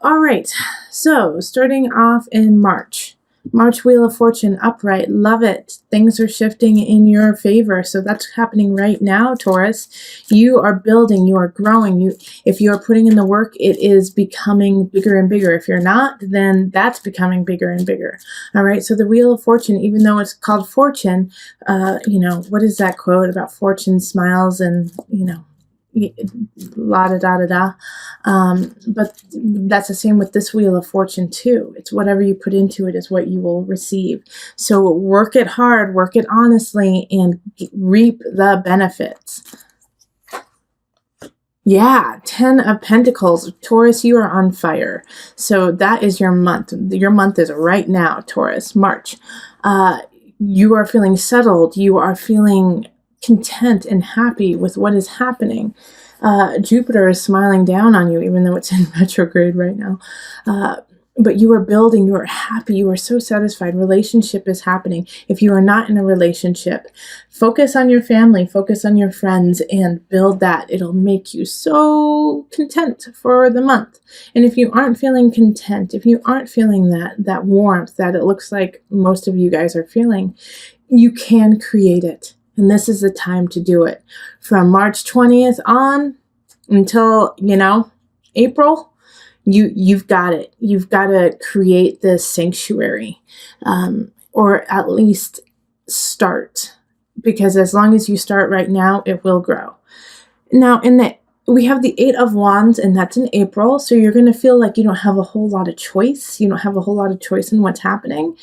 All right. So starting off in March. March Wheel of Fortune upright. Love it. Things are shifting in your favor. So that's happening right now, Taurus. You are building, you are growing. If you are putting in the work, it is becoming bigger and bigger. If you're not, then that's becoming bigger and bigger. All right. So the Wheel of Fortune, even though it's called fortune, what is that quote about fortune smiles and, la da da da da. But that's the same with this Wheel of Fortune too. It's whatever you put into it is what you will receive. So work it hard, work it honestly, and reap the benefits. Yeah, 10 of Pentacles. Taurus, you are on fire. So that is your month. Your month is right now, Taurus, March. You are feeling settled. You are feeling content and happy with what is happening. Jupiter is smiling down on you, even though it's in retrograde right now. But you are building, you are happy, you are so satisfied. Relationship is happening. If you are not in a relationship, focus on your family, focus on your friends, and build that. It'll make you so content for the month. And if you aren't feeling content, if you aren't feeling that warmth that it looks like most of you guys are feeling, you can create it. And this is the time to do it. From March 20th on until, April, you've got it. You've got to create this sanctuary, or at least start. Because as long as you start right now, it will grow. Now, we have the 8 of Wands, and that's in April. So you're going to feel like you don't have a whole lot of choice. You don't have a whole lot of choice in what's happening.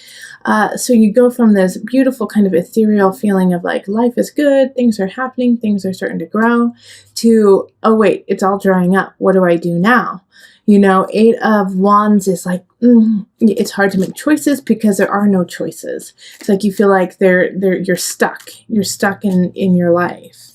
So you go from this beautiful kind of ethereal feeling of like life is good, things are happening, things are starting to grow, to, oh wait, it's all drying up. What do I do now? 8 of Wands is like, it's hard to make choices because there are no choices. It's like you feel like you're stuck. You're stuck in your life.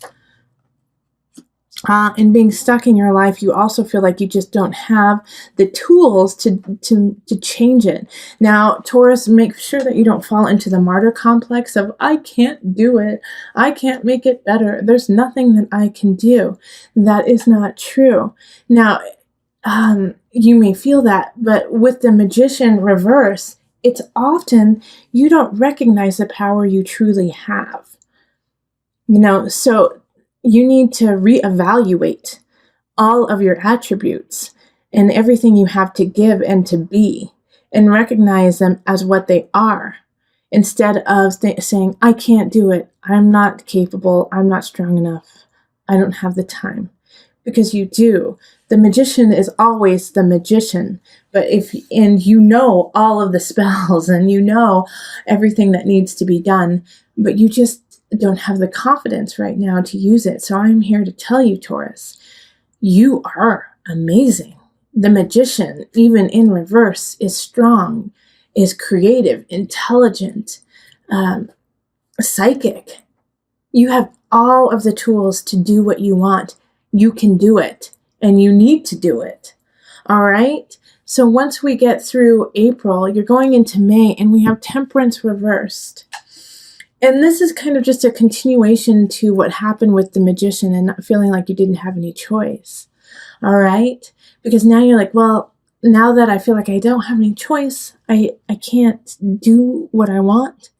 And being stuck in your life, you also feel like you just don't have the tools to change it. Now, Taurus, make sure that you don't fall into the martyr complex of, I can't do it. I can't make it better. There's nothing that I can do. That is not true. Now, you may feel that, but with the Magician reverse, it's often you don't recognize the power you truly have. So you need to reevaluate all of your attributes and everything you have to give and to be, and recognize them as what they are, instead of saying, I can't do it, I'm not capable, I'm not strong enough, I don't have the time. Because you do. The magician is always the magician. But you know all of the spells and you know everything that needs to be done, but you just don't have the confidence right now to use it. So I'm here to tell you, Taurus, you are amazing. The magician, even in reverse, is strong, is creative, intelligent, psychic. You have all of the tools to do what you want. You can do it, and you need to do it. All right? So once we get through April, you're going into May, and we have Temperance reversed. And this is kind of just a continuation to what happened with the magician and not feeling like you didn't have any choice. All right? Because now you're like, well, now that I feel like I don't have any choice, I can't do what I want.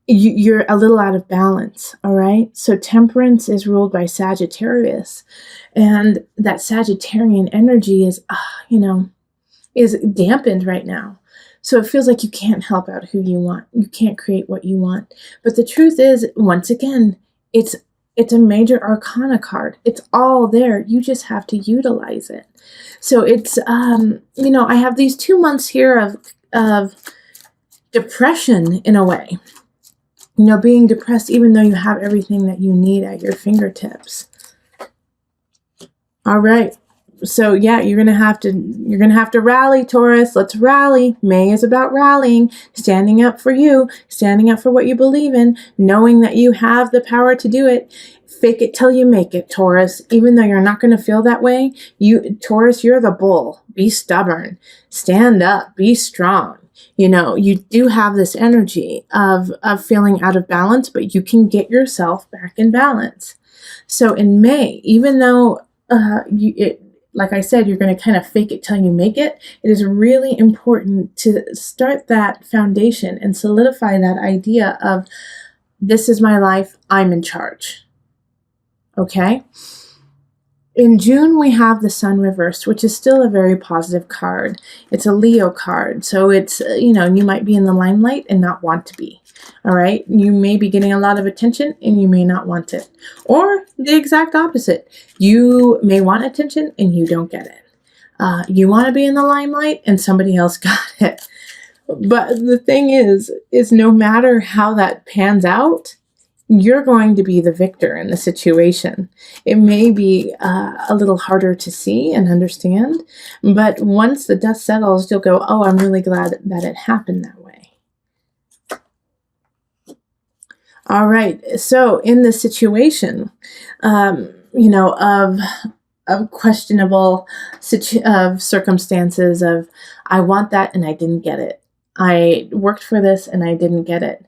You're a little out of balance, all right? So Temperance is ruled by Sagittarius. And that Sagittarian energy is dampened right now. So it feels like you can't help out who you want. You can't create what you want. But the truth is, once again, it's a major arcana card. It's all there. You just have to utilize it. So it's, I have these 2 months here of depression in a way. Being depressed even though you have everything that you need at your fingertips. All right. So yeah, you're gonna have to rally, Taurus. Let's rally. May is about rallying, standing up for you, standing up for what you believe in, knowing that you have the power to do it. Fake it till you make it, Taurus. Even though you're not gonna feel that way, Taurus, you're the bull. Be stubborn. Stand up. Be strong. You do have this energy of feeling out of balance, but you can get yourself back in balance. So in May, even though like I said, you're going to kind of fake it till you make it. It is really important to start that foundation and solidify that idea of, this is my life, I'm in charge. Okay? In June, we have the Sun reversed, which is still a very positive card. It's a Leo card, so it's, you might be in the limelight and not want to be. All right? You may be getting a lot of attention and you may not want it. Or the exact opposite. You may want attention and you don't get it. You want to be in the limelight and somebody else got it. But the thing is no matter how that pans out, you're going to be the victor in the situation. It may be a little harder to see and understand, but once the dust settles, you'll go, oh, I'm really glad that it happened that way. All right. So in this situation, of questionable circumstances of, I want that and I didn't get it. I worked for this and I didn't get it.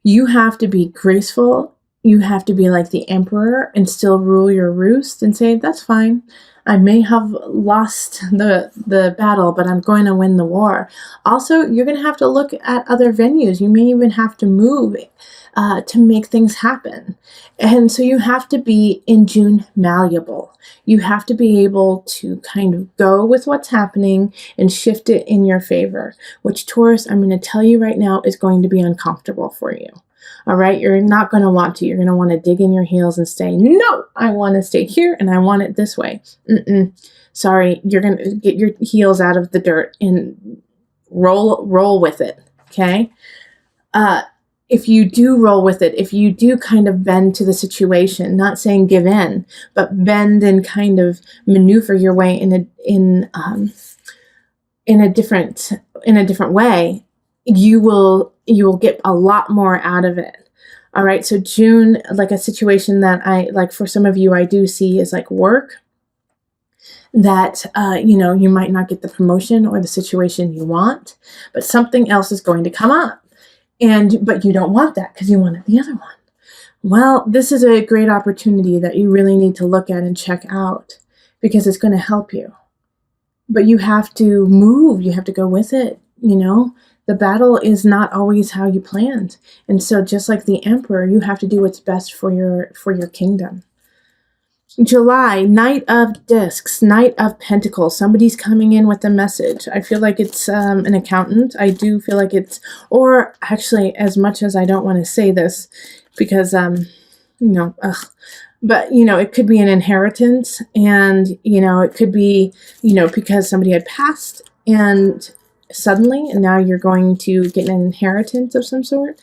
You have to be graceful. You have to be like the emperor and still rule your roost and say, that's fine. I may have lost the battle, but I'm going to win the war. Also, you're going to have to look at other venues. You may even have to move to make things happen. And so you have to be, in June, malleable. You have to be able to kind of go with what's happening and shift it in your favor, which, Taurus, I'm going to tell you right now, is going to be uncomfortable for you. All right? You're not going to want to. You're going to want to dig in your heels and say, no, I want to stay here and I want it this way. Sorry, you're going to get your heels out of the dirt and roll with it, okay? If you do roll with it, if you do kind of bend to the situation, not saying give in, but bend and kind of maneuver your way in a different way, you will get a lot more out of it. All right. So June, like a situation that like for some of you, I do see is like work that, you might not get the promotion or the situation you want, but something else is going to come up. But you don't want that because you wanted the other one. Well, this is a great opportunity that you really need to look at and check out because it's going to help you. But you have to move. You have to go with it. The battle is not always how you planned. And so just like the emperor, you have to do what's best for your kingdom. July, Knight of Discs, Knight of Pentacles. Somebody's coming in with a message. I feel like it's an accountant. I do feel like it's, or actually, as much as I don't want to say this, because, but, it could be an inheritance, and, it could be, because somebody had passed, and suddenly, and now you're going to get an inheritance of some sort.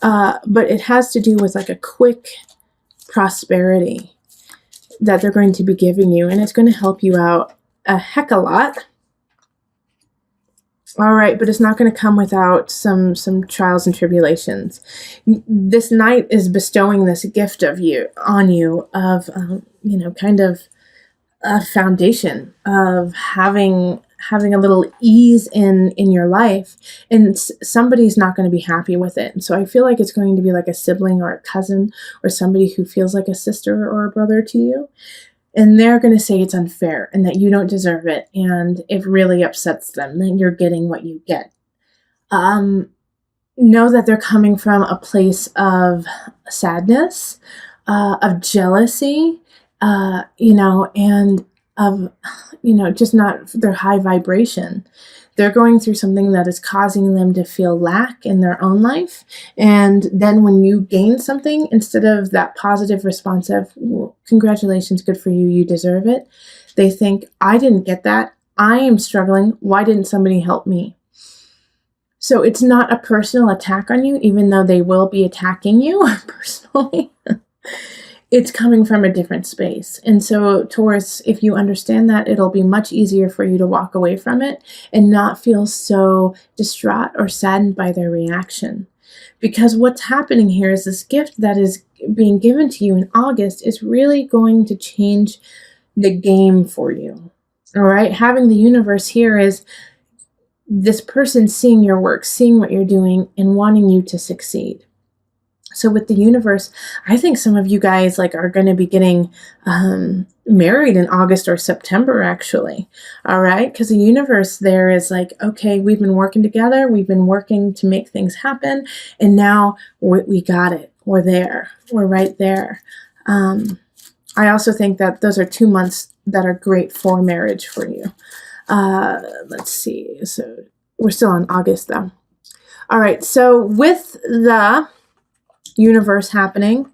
But it has to do with like a quick prosperity that they're going to be giving you, and it's going to help you out a heck a lot. All right, but it's not going to come without some trials and tribulations. This knight is bestowing this gift on you of, kind of a foundation of having a little ease in your life, and somebody's not going to be happy with it. And so I feel like it's going to be like a sibling or a cousin or somebody who feels like a sister or a brother to you. And they're going to say it's unfair and that you don't deserve it. And it really upsets them that you're getting what you get. Know that they're coming from a place of sadness, of jealousy, and of, just not their high vibration. They're going through something that is causing them to feel lack in their own life. And then when you gain something, instead of that positive response of, well, congratulations, good for you, you deserve it, they think, I didn't get that. I am struggling. Why didn't somebody help me? So it's not a personal attack on you, even though they will be attacking you personally. It's coming from a different space. And so, Taurus, if you understand that, it'll be much easier for you to walk away from it and not feel so distraught or saddened by their reaction. Because what's happening here is this gift that is being given to you in August is really going to change the game for you. All right? Having the universe here is this person seeing your work, seeing what you're doing, and wanting you to succeed. So with the universe, I think some of you guys like are going to be getting married in August or September, actually. All right. Because the universe there is like, okay, we've been working together. We've been working to make things happen. And now we got it. We're there. We're right there. I also think that those are 2 months that are great for marriage for you. Let's see. So we're still on August though. All right. So with the universe happening,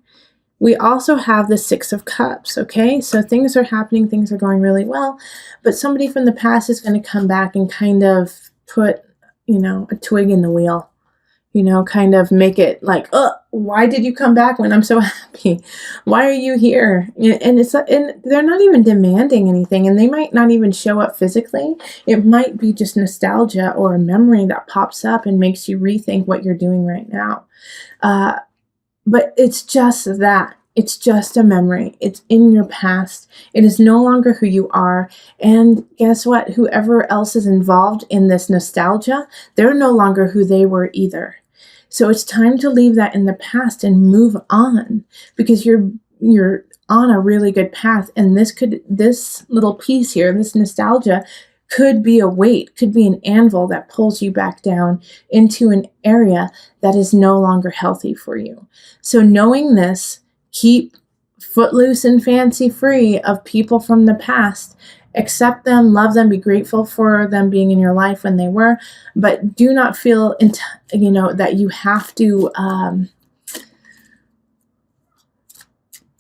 we also have the Six of Cups, okay? So things are happening, things are going really well, but somebody from the past is going to come back and kind of put, a twig in the wheel, kind of make it like, oh, why did you come back when I'm so happy? Why are you here? And they're not even demanding anything, and they might not even show up physically. It might be just nostalgia or a memory that pops up and makes you rethink what you're doing right now. But it's just that. It's just a memory. It's in your past. It is no longer who you are. And guess what? Whoever else is involved in this nostalgia, they're no longer who they were either. So it's time to leave that in the past and move on, because you're on a really good path. And this little piece here, this nostalgia, could be a weight, could be an anvil that pulls you back down into an area that is no longer healthy for you. So knowing this, keep footloose and fancy free of people from the past. Accept them, love them, be grateful for them being in your life when they were, but do not feel, that you have to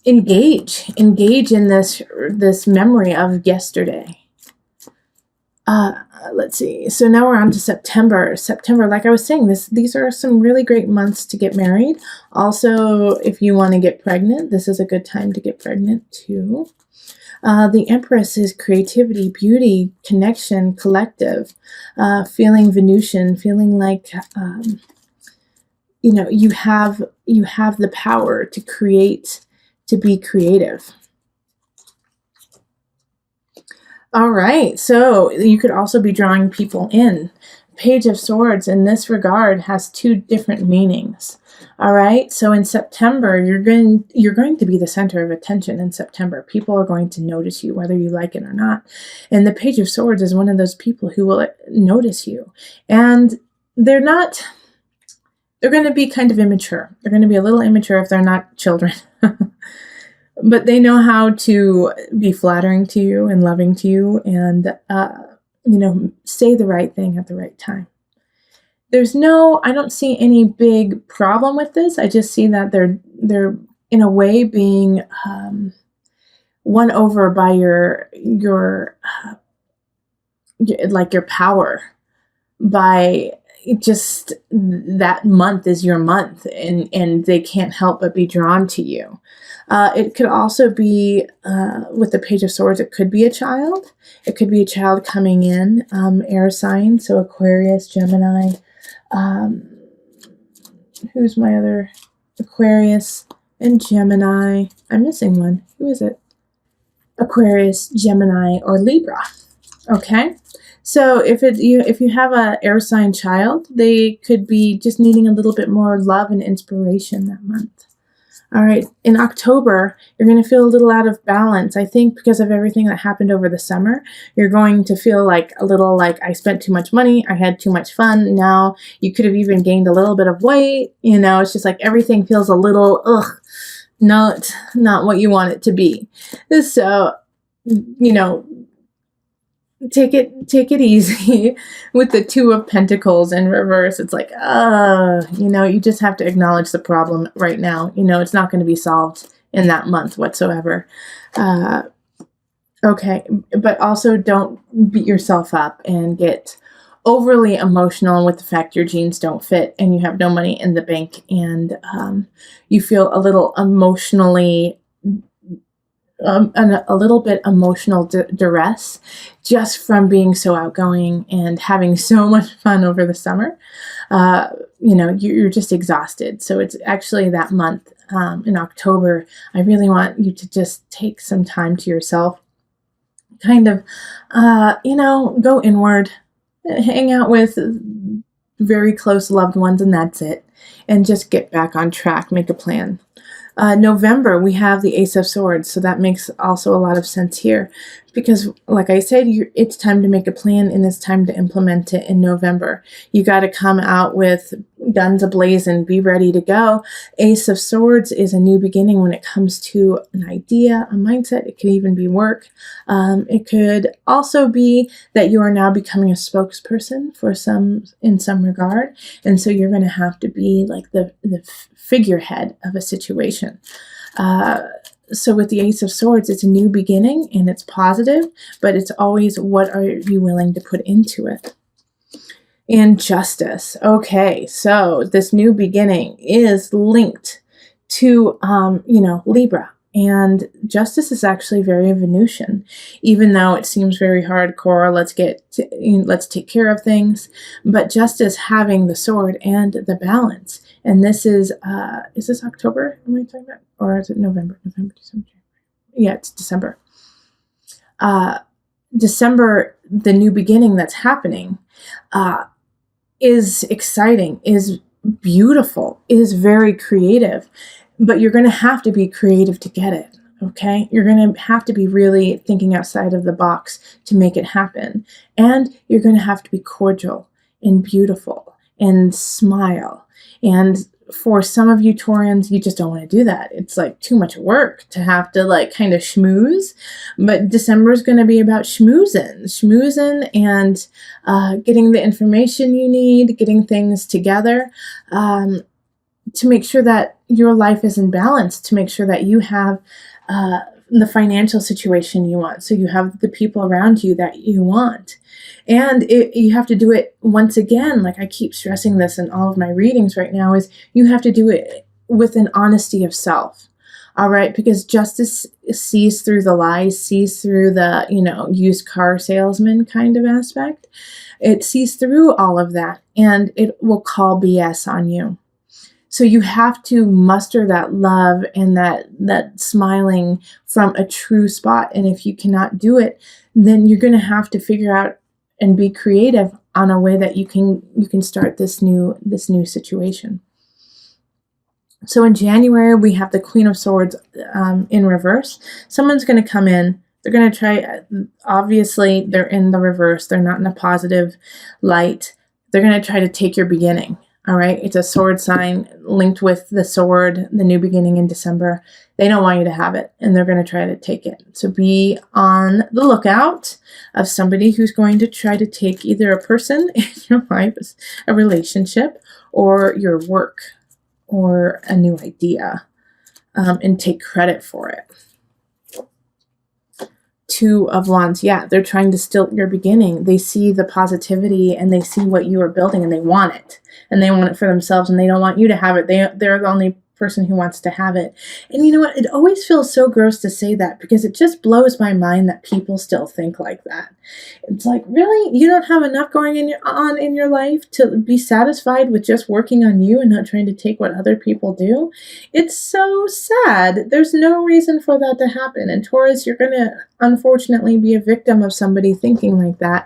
engage in this memory of yesterday. Let's see. So now we're on to September. September, like I was saying, these are some really great months to get married. Also, if you want to get pregnant, this is a good time to get pregnant too. The Empress is creativity, beauty, connection, collective, feeling Venusian, feeling like, you have the power to create, to be creative. All right, so you could also be drawing people in. Page of Swords in this regard has 2 different meanings. All right, so in September, you're going to be the center of attention in September. People are going to notice you, whether you like it or not. And the Page of Swords is one of those people who will notice you. And they're going to be kind of immature. They're going to be a little immature if they're not children. But they know how to be flattering to you and loving to you and, say the right thing at the right time. I don't see any big problem with this. I just see that they're in a way being won over by your power, by just that month is your month, and they can't help but be drawn to you. It could also be, with the Page of Swords, it could be a child. It could be a child coming in, air sign, so Aquarius, Gemini. Who's my other? Aquarius and Gemini. I'm missing one. Who is it? Aquarius, Gemini, or Libra. Okay? So if you have a air sign child, they could be just needing a little bit more love and inspiration that month. All right, in October, you're going to feel a little out of balance. I think because of everything that happened over the summer, you're going to feel like a little like I spent too much money, I had too much fun. Now you could have even gained a little bit of weight. It's just like everything feels a little, not what you want it to be. So, take it easy with the Two of Pentacles in reverse. It's like, you just have to acknowledge the problem right now. It's not going to be solved in that month whatsoever. Okay. But also don't beat yourself up and get overly emotional with the fact your jeans don't fit and you have no money in the bank, and you feel a little emotionally a little bit emotional duress just from being so outgoing and having so much fun over the summer. You're just exhausted. So it's actually that month in October. I really want you to just take some time to yourself, kind of, go inward, hang out with very close loved ones, and that's it. And just get back on track, make a plan. November, we have the Ace of Swords, so that makes also a lot of sense here. Because, like I said, it's time to make a plan, and it's time to implement it in November. You got to come out with guns ablaze and be ready to go. Ace of Swords is a new beginning when it comes to an idea, a mindset. It could even be work. It could also be that you are now becoming a spokesperson for in some regard, and so you're going to have to be like the figurehead of a situation. So with the Ace of Swords, it's a new beginning and it's positive, but it's always what are you willing to put into it. And Justice. Okay, so this new beginning is linked to, Libra. And Justice is actually very Venusian, even though it seems very hardcore. Let's take care of things. But Justice having the sword and the balance. And this is this October? Am I talking about? Or is it November? November, December. Yeah, it's December. December, the new beginning that's happening, is exciting, is beautiful, is very creative. But you're going to have to be creative to get it, okay? You're going to have to be really thinking outside of the box to make it happen. And you're going to have to be cordial and beautiful and smile. And for some of you Taurians, you just don't want to do that. It's like too much work to have to like kind of schmooze. But December is going to be about schmoozing and getting the information you need, getting things together, to make sure that your life is in balance, to make sure that you have the financial situation you want, so you have the people around you that you want. And you have to do it once again, like I keep stressing this in all of my readings right now, is you have to do it with an honesty of self. All right, because Justice sees through the lies, sees through the, used car salesman kind of aspect. It sees through all of that, and it will call BS on you. So you have to muster that love and that smiling from a true spot. And if you cannot do it, then you're going to have to figure out and be creative on a way that you can start this new situation. So in January, we have the Queen of Swords in reverse. Someone's going to come in. They're going to try, obviously, they're in the reverse. They're not in a positive light. They're going to try to take your beginning. All right, it's a sword sign linked with the sword, the new beginning in December. They don't want you to have it, and they're going to try to take it. So be on the lookout of somebody who's going to try to take either a person in your life, a relationship, or your work, or a new idea, and take credit for it. Two of Wands, yeah, they're trying to still your beginning. They see the positivity and they see what you are building and they want it. And they want it for themselves and they don't want you to have it. They're the only person who wants to have it. And you know what? It always feels so gross to say that because it just blows my mind that people still think like that. It's like, really? You don't have enough going on in your life to be satisfied with just working on you and not trying to take what other people do? It's so sad. There's no reason for that to happen. And Taurus, you're going to unfortunately be a victim of somebody thinking like that